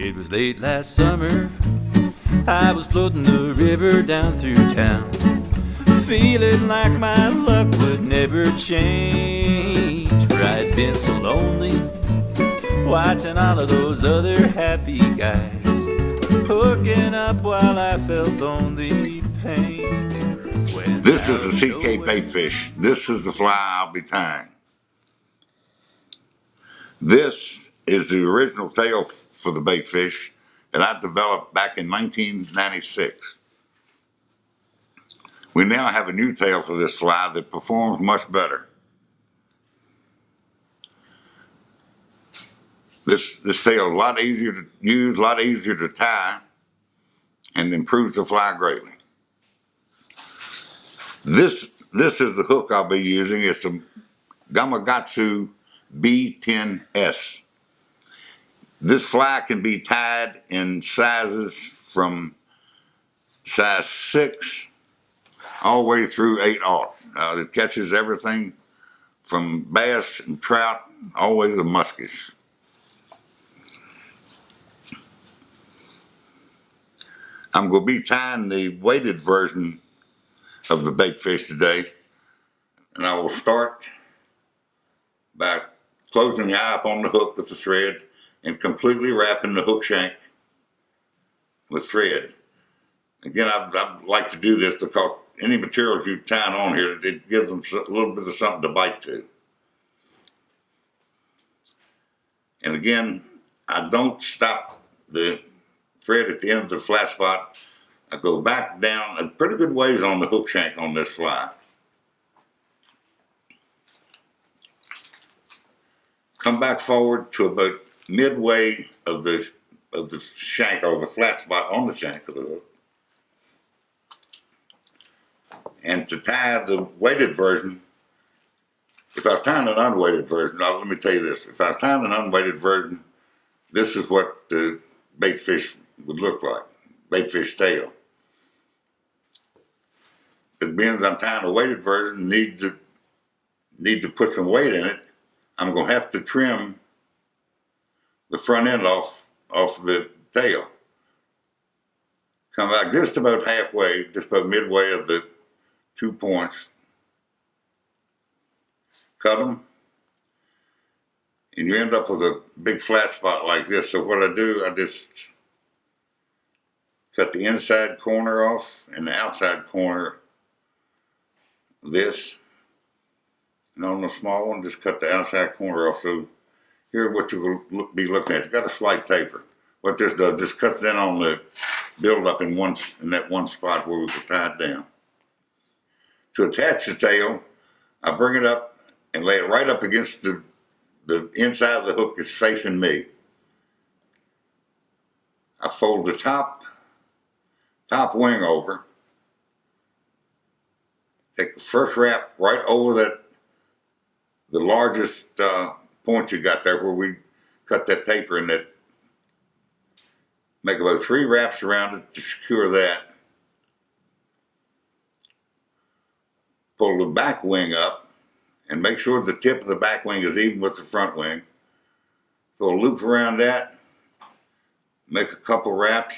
It was late last summer, I was floating the river down through town, feeling like my luck would never change. For I'd been so lonely, watching all of those other happy guys hooking up while I felt only pain. This is the CK Baitfish. This is the fly I'll be tying. This is the original tail for the baitfish that I developed back in 1996. We now have a new tail for this fly that performs much better. This tail is a lot easier to use, a lot easier to tie, and improves the fly greatly. This is the hook I'll be using. It's a Gamakatsu B10S. This fly can be tied in sizes from size 6 all the way through 8/0. It catches everything from bass and trout all the way to the muskies. I'm going to be tying the weighted version of the baitfish today, and I will start by closing the eye up on the hook with the thread and completely wrapping the hook shank with thread. Again, I like to do this because any materials you tie on here, it gives them a little bit of something to bite to. And again, I don't stop the thread at the end of the flat spot. I go back down a pretty good ways on the hook shank on this fly. Come back forward to about midway of the shank, or the flat spot on the shank of the hook. And to tie the weighted version, if I was tying an unweighted version, now let me tell you this, if I was tying an unweighted version, this is what the baitfish would look like, baitfish tail. But being I'm tying a weighted version, need to put some weight in it, I'm going to have to trim the front end off the tail. Come back just about halfway, just about midway of the 2 points. Cut them, and you end up with a big flat spot like this. So what I do, I just cut the inside corner off and the outside corner of this. And on the small one, just cut the outside corner off. So here's what you'll be looking at. It's got a slight taper. What this does, just cuts in on the buildup in that one spot where we could tie it down. To attach the tail, I bring it up and lay it right up against the inside of the hook that's facing me. I fold the top wing over, take the first wrap right over the largest point you got there where we cut that taper in that. Make about 3 wraps around it to secure that. Pull the back wing up and make sure the tip of the back wing is even with the front wing. Throw a loop around that, make a couple wraps,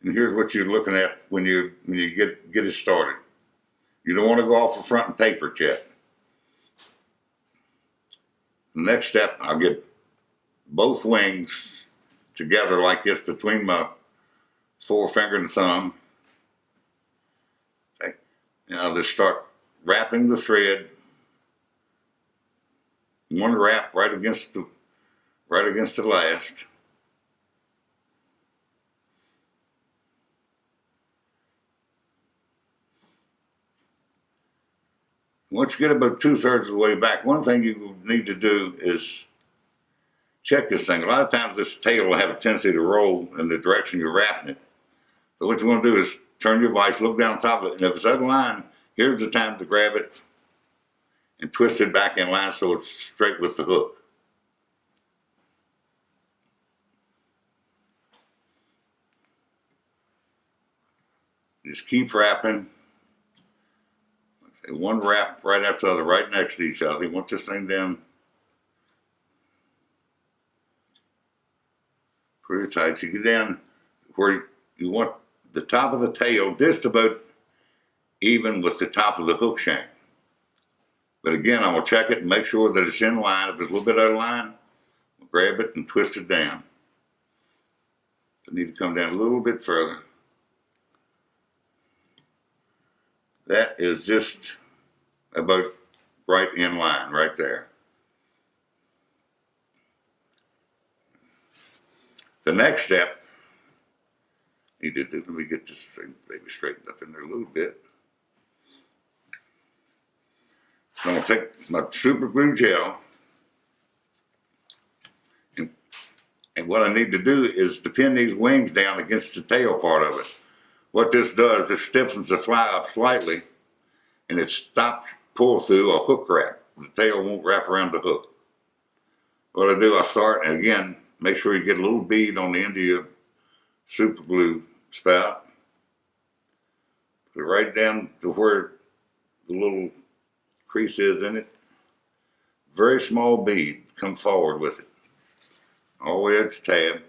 and here's what you're looking at when you get it started. You don't want to go off the front and taper it yet. The next step, I'll get both wings together like this between my forefinger and thumb. Okay. And I'll just start wrapping the thread. One wrap right against the last. Once you get about 2/3 of the way back, one thing you need to do is check this thing. A lot of times this tail will have a tendency to roll in the direction you're wrapping it. So what you want to do is turn your vise, look down top of it, and if it's out of line, here's the time to grab it and twist it back in line so it's straight with the hook. Just keep wrapping. One wrap right after the other, right next to each other. You want this thing down pretty tight. So you get down where you want the top of the tail just about even with the top of the hook shank. But again, I'm gonna check it and make sure that it's in line. If it's a little bit out of line, I'll grab it and twist it down. I need to come down a little bit further. That is just about right in line, right there. The next step, let me get this maybe straightened up in there a little bit. I'm gonna take my super glue gel, and what I need to do is to pin these wings down against the tail part of it. What this does, it stiffens the fly up slightly, and it stops pull through or hook wrap. The tail won't wrap around the hook. What I do, I start, and again, make sure you get a little bead on the end of your super glue spout. Put it right down to where the little crease is in it. Very small bead, come forward with it. All the way up to tab.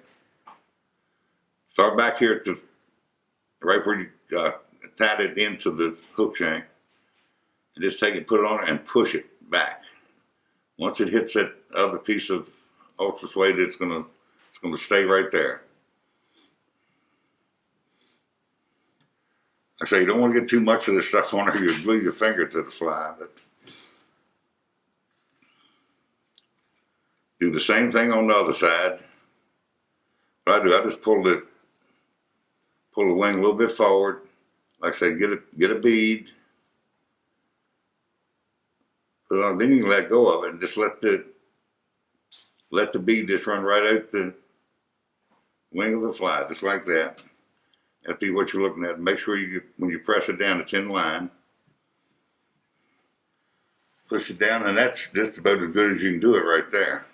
Start back here at the, right where you tied it into the hook shank. And just take it, put it on and push it back. Once it hits that other piece of ultra suede, it's gonna stay right there. I say you don't want to get too much of this stuff on there, you glue your finger to the fly. But do the same thing on the other side. What I do, I just pull the wing a little bit forward. Like I say, get a bead. Put it on, then you can let go of it and just let the bead just run right out the wing of the fly, just like that. That'll be what you're looking at. Make sure when you press it down, it's in line. Push it down, and that's just about as good as you can do it right there.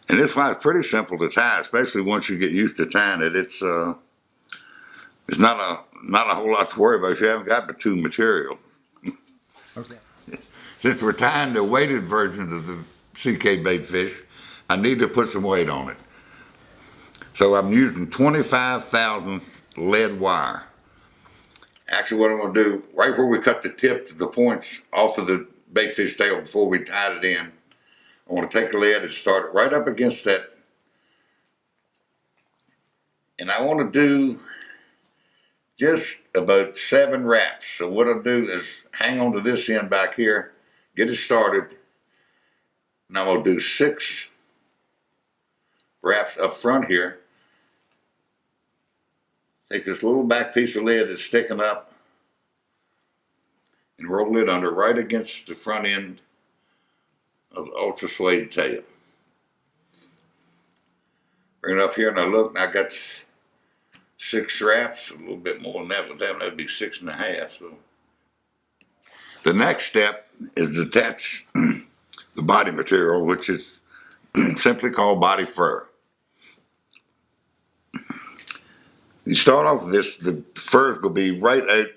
And this fly is pretty simple to tie, especially once you get used to tying it. It's not a whole lot to worry about. You haven't got but two material. Okay. Since we're tying the weighted version of the CK baitfish, I need to put some weight on it. So I'm using 25 thousandths lead wire. Actually, what I'm going to do, right where we cut the tips, the points off of the baitfish tail before we tied it in, I want to take the lead and start it right up against that. And I want to do just about 7 wraps. So what I'll do is hang on to this end back here, get it started. And I'm going to do 6 wraps up front here. Take this little back piece of lead that's sticking up and roll it under right against the front end of the ultra suede tail. Bring it up here and I look, I got 6 wraps, a little bit more than that with that, that'd be 6.5. So the next step is to attach the body material, which is simply called body fur. You start off with this, the fur is going to be right out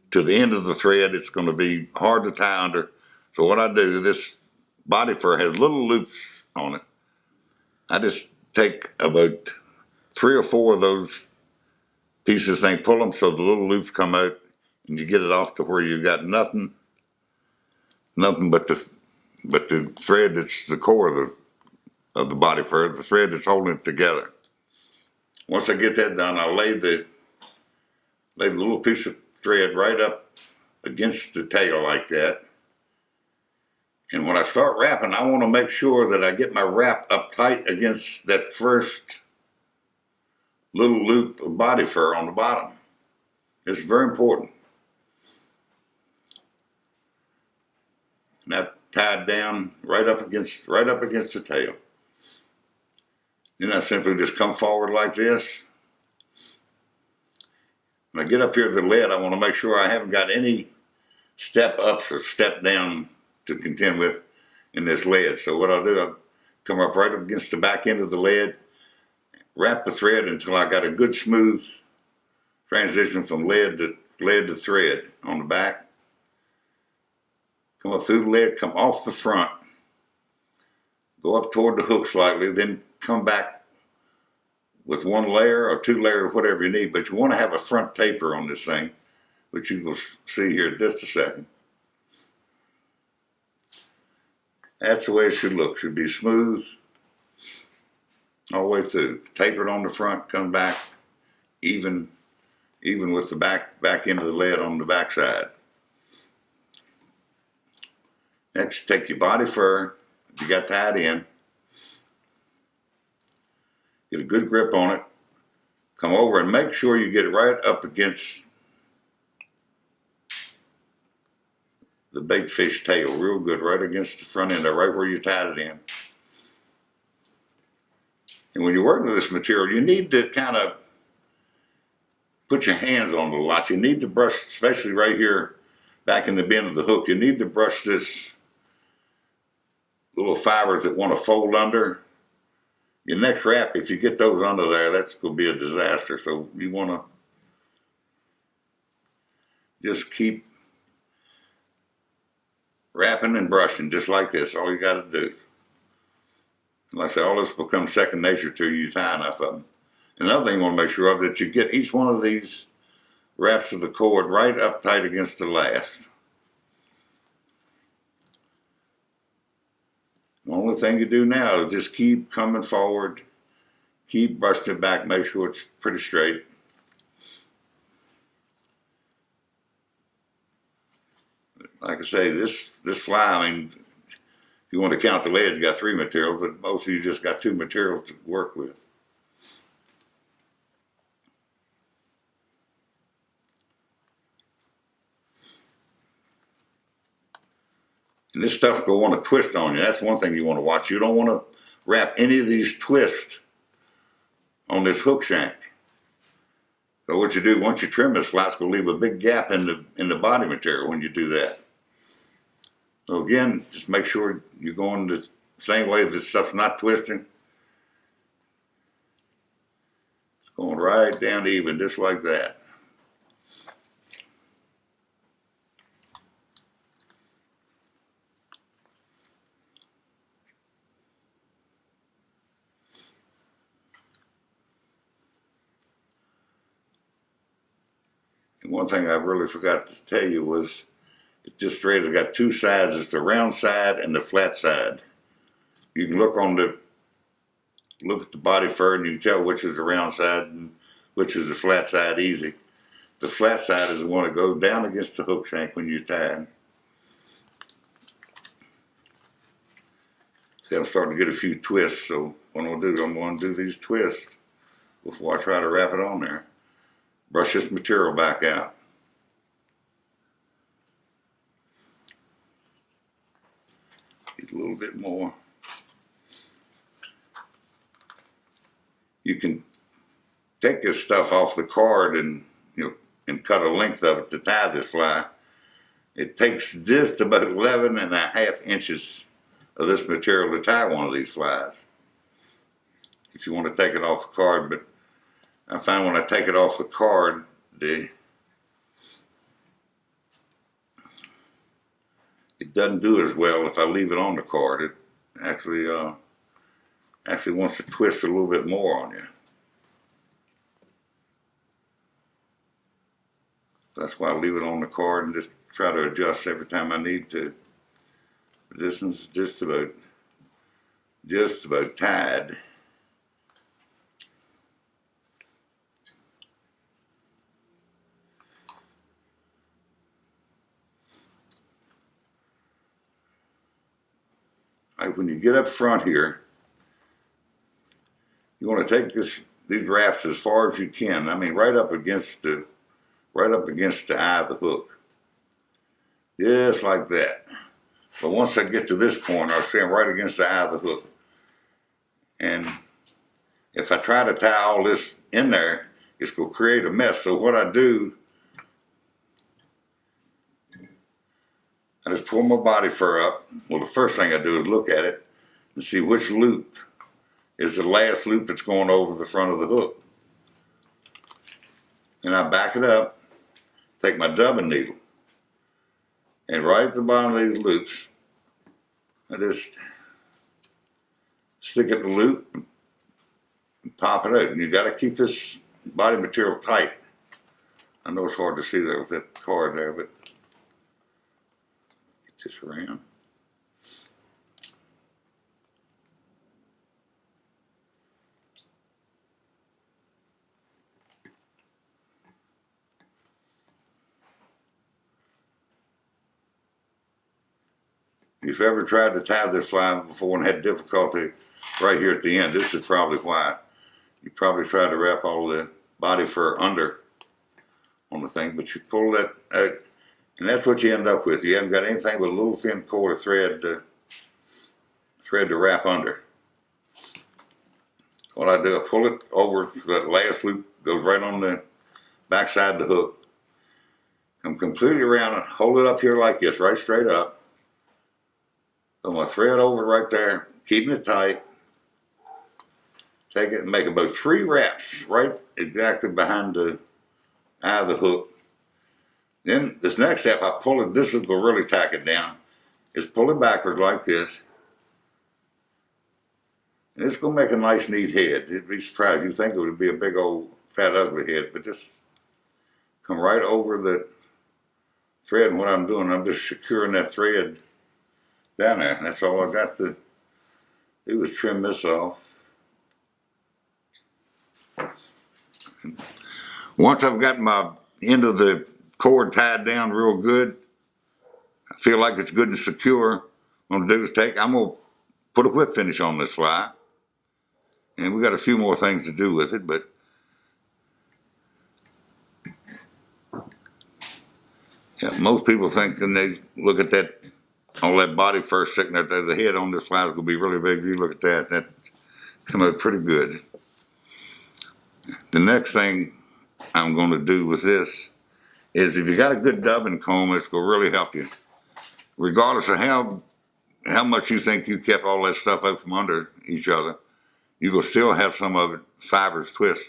to the end of the thread. It's going to be hard to tie under. So what I do, this body fur has little loops on it. I just take about 3 or 4 of those pieces, pull them so the little loops come out, and you get it off to where you got nothing but the thread that's the core of the body fur, the thread that's holding it together. Once I get that done, I'll lay the little piece of thread right up against the tail like that. And when I start wrapping, I want to make sure that I get my wrap up tight against that first little loop of body fur on the bottom. It's very important. And that tied down right up against the tail. Then I simply just come forward like this. When I get up here to the lead, I want to make sure I haven't got any step ups or step down to contend with in this lead. So what I'll do, I'll come up right up against the back end of the lead, wrap the thread until I got a good smooth transition from lead to thread on the back. come up through the lead, come off the front, go up toward the hook slightly, then come back with one layer or two layers, whatever you need. But you want to have a front taper on this thing, which you will see here in just a second. That's the way it should look. Should be smooth all the way through. Tapered on the front, come back even with the back end of the lead on the back side. Next, take your body fur, you got tied in, get a good grip on it, come over and make sure you get it right up against the bait fish tail, real good, right against the front end, right where you tied it in. And when you're working with this material, you need to kind of put your hands on it a lot. You need to brush, especially right here, back in the bend of the hook, you need to brush this little fibers that want to fold under. Your next wrap, if you get those under there, that's going to be a disaster. So you want to just keep wrapping and brushing just like this. All you got to do. Like I say, all this becomes second nature to you. You tie enough of them. Another thing you want to make sure of, that you get each one of these wraps of the cord right up tight against the last. The only thing you do now is just keep coming forward, keep brushing it back, make sure it's pretty straight. Like I say, this fly, I mean, if you want to count the leads, you got 3 materials, but most of you just got 2 materials to work with. And this stuff will want to twist on you. That's one thing you want to watch. You don't want to wrap any of these twists on this hook shank. So what you do, once you trim this fly, it's going to leave a big gap in the body material when you do that. So again, just make sure you're going the same way. This stuff's not twisting. It's going right down even, just like that. And one thing I really forgot to tell you was, this thread has got 2 sides. It's the round side and the flat side. You can look at the body fur and you can tell which is the round side and which is the flat side easy. The flat side is the one that goes down against the hook shank when you tie. See, I'm starting to get a few twists, so what I'm going to do these twists before I try to wrap it on there. Brush this material back out. Get a little bit more. You can take this stuff off the card and and cut a length of it to tie this fly. It takes just about 11.5 inches of this material to tie one of these flies. If you want to take it off the card, but I find when I take it off the card, it doesn't do as well if I leave it on the card. It actually wants to twist a little bit more on you. That's why I leave it on the card and just try to adjust every time I need to. This one's just about tied. Right, when you get up front here, you want to take these wraps as far as you can. I mean, right up against the eye of the hook, just like that. But once I get to this point, I'll stand right against the eye of the hook. And if I try to tie all this in there, it's going to create a mess. So what I do, I just pull my body fur up. Well, the first thing I do is look at it and see which loop is the last loop that's going over the front of the hook. And I back it up, take my dubbing needle, And right at the bottom of these loops, I just stick it in the loop and pop it out. And you got to keep this body material tight. I know it's hard to see there with that card there, but get this around. If you ever tried to tie this fly before and had difficulty right here at the end, this is probably why. You probably tried to wrap all the body fur under on the thing, but you pull that out, and that's what you end up with. You haven't got anything but a little thin cord of thread to wrap under. What I do, I pull it over, that last loop goes right on the back side of the hook. Come completely around and hold it up here like this, right straight up. Put my thread over right there, keeping it tight. Take it and make about 3 wraps right exactly behind the eye of the hook. Then this next step, I pull it, this is going to really tack it down, is pull it backwards like this. And it's going to make a nice neat head. You'd be surprised. You think it would be a big old fat ugly head, but just come right over the thread. And what I'm doing, I'm just securing that thread down there. That's all I got to do is trim this off. Once I've got my end of the cord tied down real good, I feel like it's good and secure. What I'm gonna do is I'm gonna put a whip finish on this fly. And we got a few more things to do with it, but yeah, most people think when they look at that, all that body fur sticking out there, the head on this fly is gonna be really big. You look at that, that come out pretty good. The next thing I'm going to do with this is if you got a good dubbing comb, it's going to really help you. Regardless of how much you think you kept all that stuff out from under each other, you will still have some of it fibers twist.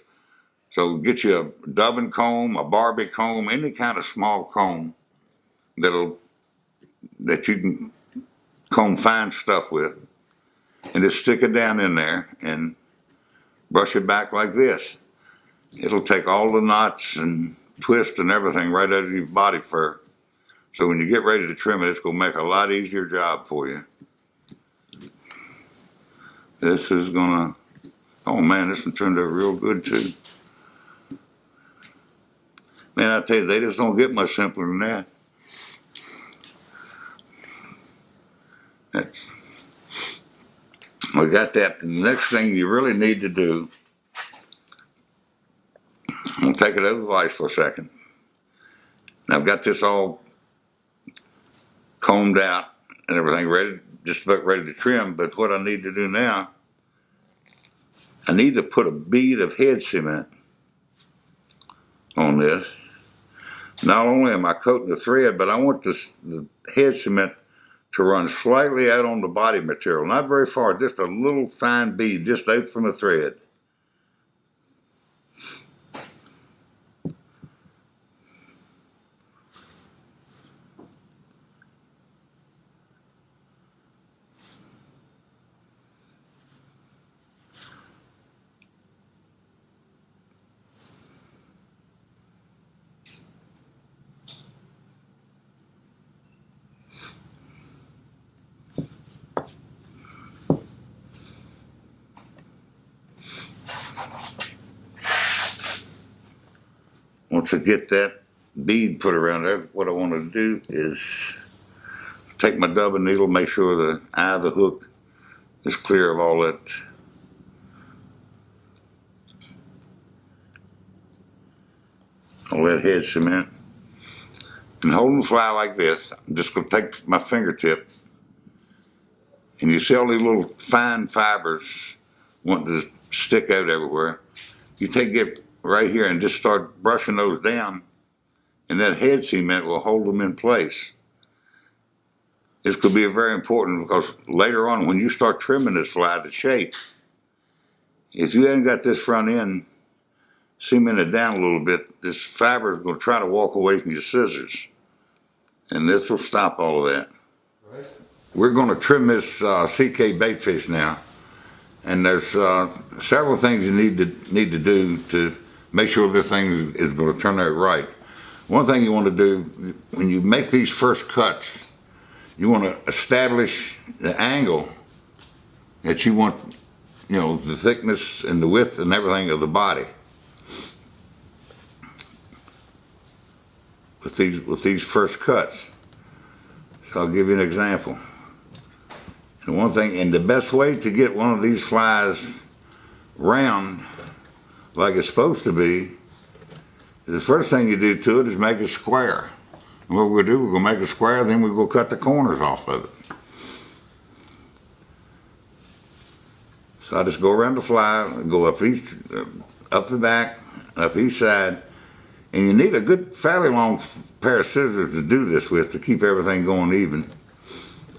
So get you a dubbing comb, a Barbie comb, any kind of small comb that you can comb fine stuff with, and just stick it down in there and brush it back like this. It'll take all the knots and twists and everything right out of your body fur. So when you get ready to trim it, it's going to make a lot easier job for you. This is going to, oh man, this one turned out real good too. Man, I tell you, they just don't get much simpler than that. We got that. The next thing you really need to do, I'm going to take it out of the vise for a second. Now I've got this all combed out and everything ready, just about ready to trim, but what I need to do now, I need to put a bead of head cement on this. Not only am I coating the thread, but I want the head cement to run slightly out on the body material, not very far, just a little fine bead just out from the thread. Once I get that bead put around there, what I want to do is take my dubbing needle, make sure the eye of the hook is clear of all that head cement. And holding the fly like this, I'm just going to take my fingertip, and you see all these little fine fibers wanting to stick out everywhere. You take it right here and just start brushing those down, and that head cement will hold them in place. This could be very important because later on when you start trimming this fly to shape, if you haven't got this front end cemented down a little bit, this fiber is going to try to walk away from your scissors. And this will stop all of that. Right. We're going to trim this CK baitfish now, and there's several things you need to do to make sure this thing is going to turn out right. One thing you want to do when you make these first cuts, you want to establish the angle that you want, you know, the thickness and the width and everything of the body. With these first cuts. So I'll give you an example. And one thing, and the best way to get one of these flies round like it's supposed to be, the first thing you do to it is make it square. And what we'll do, we're gonna make it square, then we'll go cut the corners off of it. So I just go around the fly, go up the back, up each side, and you need a good, fairly long pair of scissors to do this with to keep everything going even.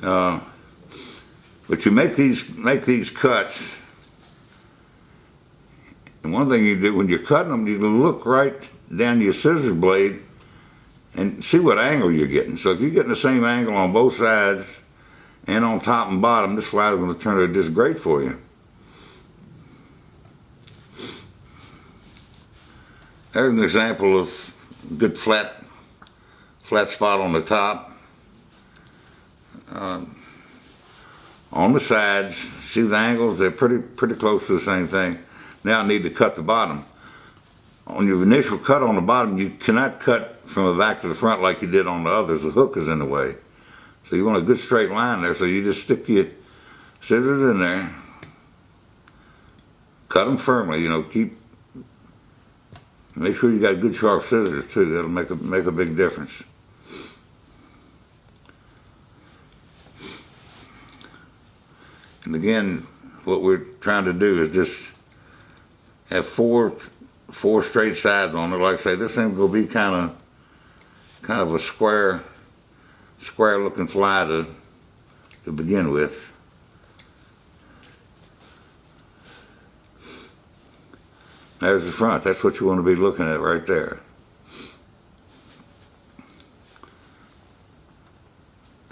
But you make these cuts, and one thing you do when you're cutting them, you can look right down your scissors blade and see what angle you're getting. So if you're getting the same angle on both sides and on top and bottom, this fly is going to turn out just great for you. There's an example of a good flat spot on the top. On the sides, see the angles? They're pretty close to the same thing. Now I need to cut the bottom. On your initial cut on the bottom, you cannot cut from the back to the front like you did on the others. The hook is in the way. So you want a good straight line there, so you just stick your scissors in there, cut them firmly, you know, make sure you got good sharp scissors too. That'll make a big difference. And again, what we're trying to do is just have four straight sides on it. Like I say, this thing's gonna be kind of a square looking fly to begin with. There's the front. That's what you want to be looking at right there.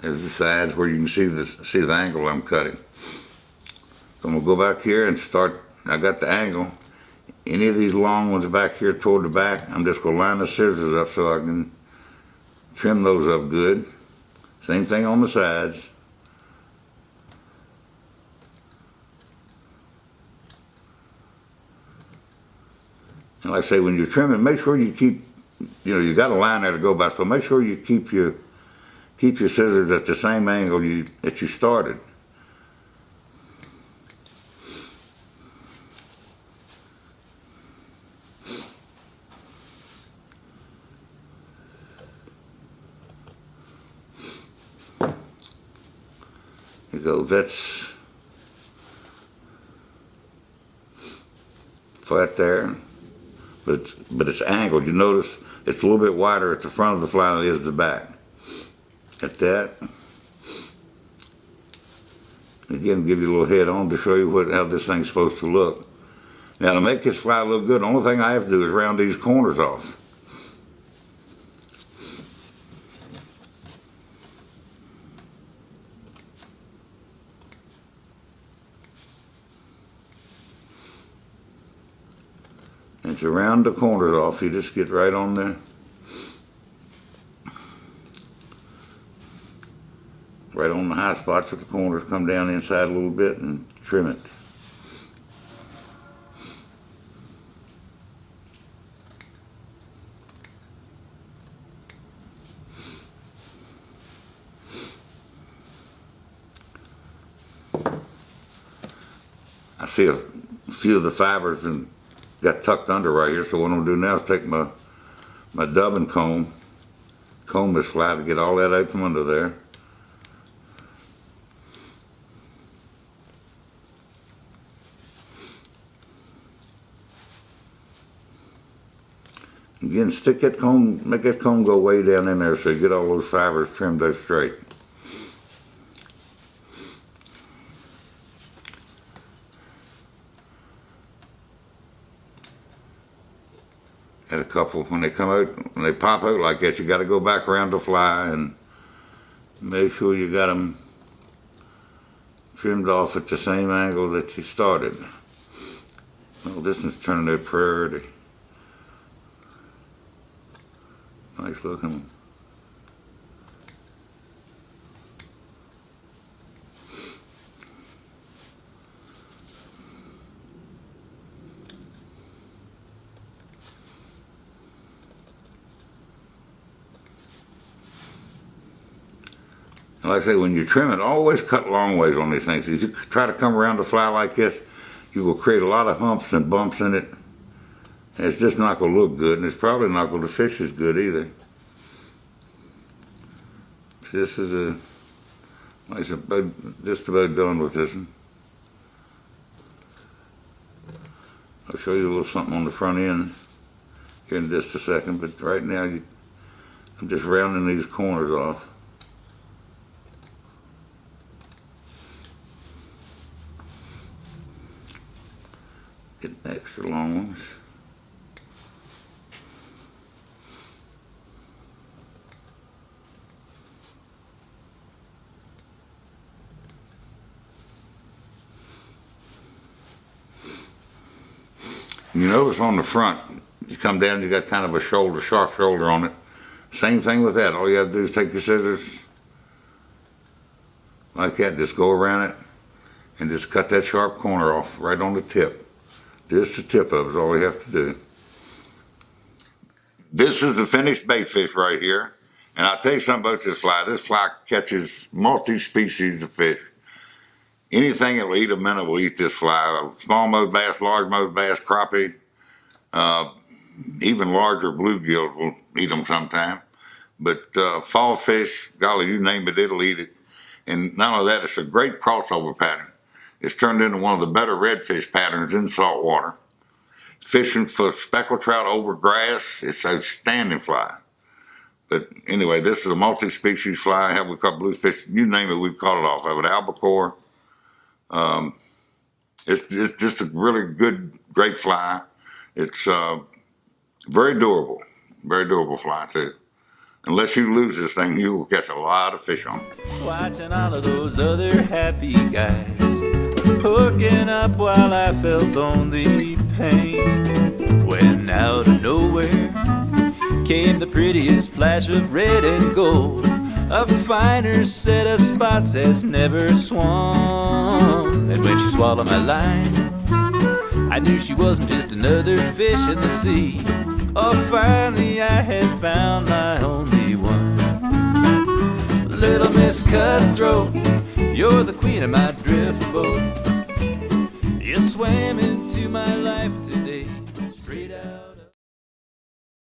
There's the sides where you can see the angle I'm cutting. So I'm gonna go back here and start. I got the angle. Any of these long ones back here toward the back, I'm just gonna line the scissors up so I can trim those up good. Same thing on the sides. And like I say, when you're trimming, make sure you keep, you know, you got a line there to go by, so make sure you keep your scissors at the same angle that you started. There you go, that's flat there. But it's angled. You notice it's a little bit wider at the front of the fly than it is the back. At that. Again, give you a little head on to show you how this thing's supposed to look. Now to make this fly look good, the only thing I have to do is round these corners off. And to round the corners off, you just get right on there. Right on the high spots at the corners, come down inside a little bit and trim it. I see a few of the fibers and got tucked under right here, so what I'm gonna do now is take my dubbing comb this fly to get all that out from under there. Again, stick that comb, make that comb go way down in there so you get all those fibers trimmed out straight. Had a couple, when they come out, when they pop out like that, you got to go back around the fly and Make sure you got them trimmed off at the same angle that you started. Well, this one's turning their priority. Nice looking. Like I say, when you trim it, always cut long ways on these things. If you try to come around the fly like this, you will create a lot of humps and bumps in it. And it's just not going to look good, and it's probably not going to fish as good either. This is just about done with this one. I'll show you a little something on the front end here in just a second, but right now I'm just rounding these corners off. Getting extra long ones. You notice on the front, you come down, you got kind of a shoulder, sharp shoulder on it. Same thing with that. All you have to do is take your scissors like that, just go around it and just cut that sharp corner off right on the tip. Just the tip of it is all you have to do. This is the finished bait fish right here. And I'll tell you something about this fly. This fly catches multi-species of fish. Anything that will eat a minnow will eat this fly. Smallmouth bass, largemouth bass, crappie, even larger bluegills will eat them sometime. But fall fish, golly, you name it, it'll eat it. And not only that, it's a great crossover pattern. It's turned into one of the better redfish patterns in saltwater. Fishing for speckled trout over grass, it's an outstanding fly. But anyway, this is a multi-species fly. Have we caught bluefish? You name it, we've caught it off of it. Albacore. It's just a really good, great fly. It's very durable fly too. Unless you lose this thing, you will catch a lot of fish on it. Watching all of those other happy guys hooking up while I felt only pain. When out of nowhere came the prettiest flash of red and gold, a finer set of spots as never swum. And when she swallowed my line, I knew she wasn't just another fish in the sea. Oh, finally I had found my only one. Little Miss Cutthroat, you're the queen of my drift boat. You swam into my life today, straight out of